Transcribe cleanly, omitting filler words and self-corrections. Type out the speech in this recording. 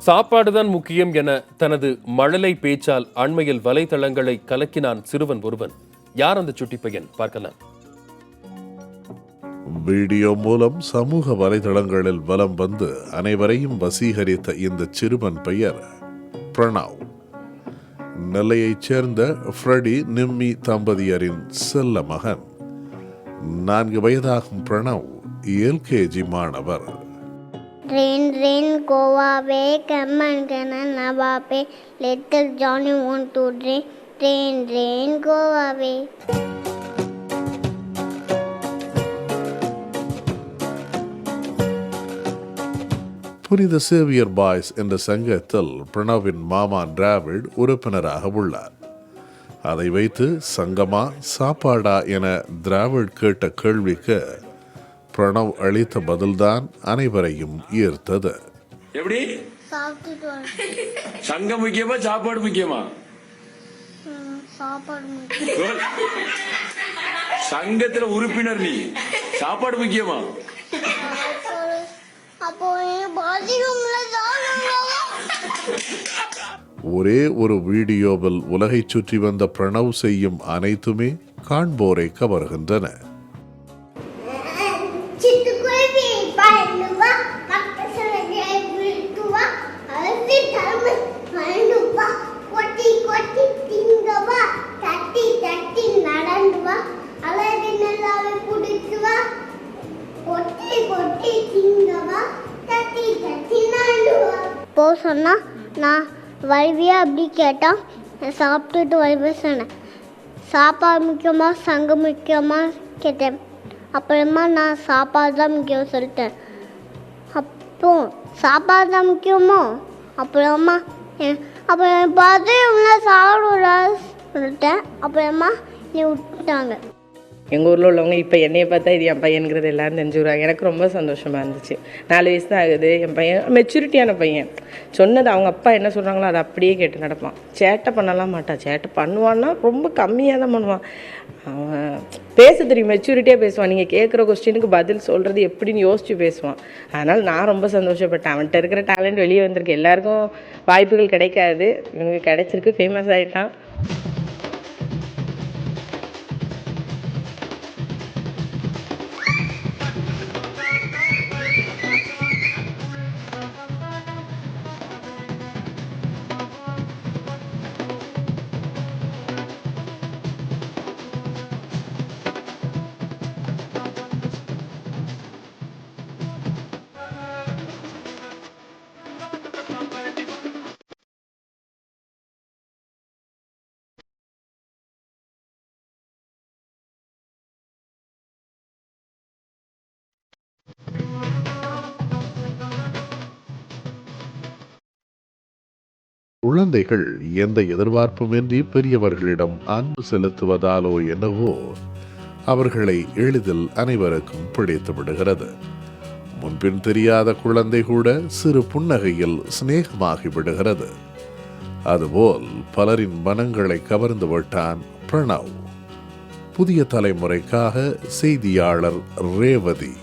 சாப்பாடுதான் முக்கியம் என தனது மழலை பேச்சால் அண்மையில் வலைதளங்களை கலக்கினான் சிறுவன் ஒருவன். யார் அந்த சுட்டி பையன்? பார்க்கலாம். வீடியோ மூலம் சமூக வலைதளங்களில் வலம் வந்து அனைவரையும் வசீகரித்த இந்த சிறுவன் பெயர் பிரணவ். நெல்லையைச் சேர்ந்த ஃப்ரெடி நிம்மி தம்பதியரின் செல்ல மகன். 4 வயதாகும் பிரணவ் எல்கேஜி மாணவர். Rain, rain, go away, come and can Nabape. Little Johnny want to drink. Rain, rain, go away. புனித சேவியர் பாய்ஸ் என்ற சங்கத்தில் பிரணவின் மாமா டிராவிட் உறுப்பினராக உள்ளார். அதை வைத்து சங்கமா சாப்பாடா என டிராவிட் கேட்ட கேள்விக்கு பிரணவ் அளித்த பதில்தான் அனைவரையும் ஈர்த்தது. எப்படி சங்கம் முக்கியமா சாப்பாடு முக்கியமா? சங்கத்துல உறுப்பினர் நீ, சாப்பாடு முக்கியமா? ஒரே ஒரு வீடியோவில் உலகை சுற்றி வந்த பிரணவ் செய்யும் அனைத்துமே காண்போரை கவர்கின்றன. சொன்னா நான் வருவியா அப்படி கேட்டான். சாப்பிட்டுட்டு வருவேன் சொன்னேன். சாப்பாடு முக்கியமா சங்கம் முக்கியமா கேட்டேன். அப்புறமா நான் சாப்பாடு தான் முக்கியம் சொல்லிட்டேன். அப்போ சாப்பாடு தான் முக்கியமோ? அப்புறமா அப்புறம் பார்த்து இவங்கள சாப்பிட சொல்லிட்டேன். அப்புறமா நீ விட்டாங்க. எங்கள் ஊரில் உள்ளவங்க இப்போ என்னையை பார்த்தா இது என் பையனுங்கிறது எல்லோரும் தெரிஞ்சுக்கிறாங்க. எனக்கு ரொம்ப சந்தோஷமாக இருந்துச்சு. 4 வயசு தான் ஆகுது. என் பையன் மெச்சூரிட்டியான பையன். சொன்னது அவங்க அப்பா என்ன சொல்கிறாங்களோ அதை அப்படியே கேட்டு நடப்பான். சேட்டை பண்ணலாம் மாட்டான். சேட்டை பண்ணுவான்னா ரொம்ப கம்மியாக தான் பண்ணுவான். அவன் பேச தெரியும், மெச்சூரிட்டியாக பேசுவான். நீங்கள் கேட்குற கொஸ்டினுக்கு பதில் சொல்கிறது எப்படின்னு யோசித்து பேசுவான். அதனால் நான் ரொம்ப சந்தோஷப்பட்டேன். அவன்கிட்ட இருக்கிற டேலண்ட் வெளியே வந்திருக்கு. எல்லாருக்கும் வாய்ப்புகள் கிடைக்காது, இவனுக்கு கிடைச்சிருக்கு, ஃபேமஸ் ஆகிட்டான். குழந்தைகள் எந்த எதிர்பார்ப்புமின்றி பெரியவர்களிடம் அன்பு செலுத்துவதாலோ என்னவோ அவர்களை எளிதில் அனைவருக்கும் பிடித்து விடுகிறது. முன்பின் தெரியாத குழந்தை கூட சிறு புன்னகையில் சிநேகமாகி விடுகிறது. அதுபோல் பலரின் மனங்களை கவர்ந்து விட்டான் பிரணவ். புதிய தலைமுறைக்காக செய்தியாளர் ரேவதி.